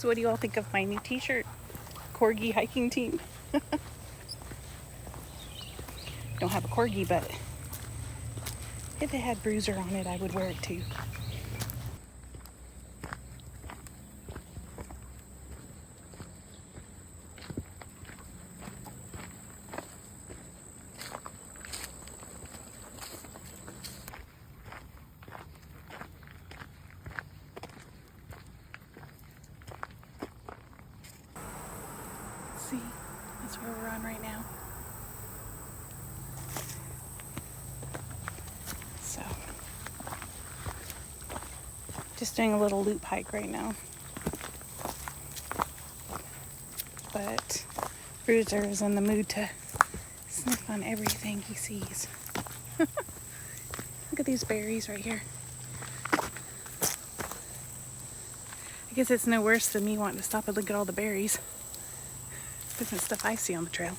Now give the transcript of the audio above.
So what do you all think of my new t-shirt? Corgi hiking team. Don't have a corgi, but if it had Bruiser on it, I would wear it too. See, that's where we're on right now. So, just doing a little loop hike right now. But Bruiser is in the mood to sniff on everything he sees. Look at these berries right here. I guess it's no worse than me wanting to stop and look at all the berries. Different stuff I see on the trail.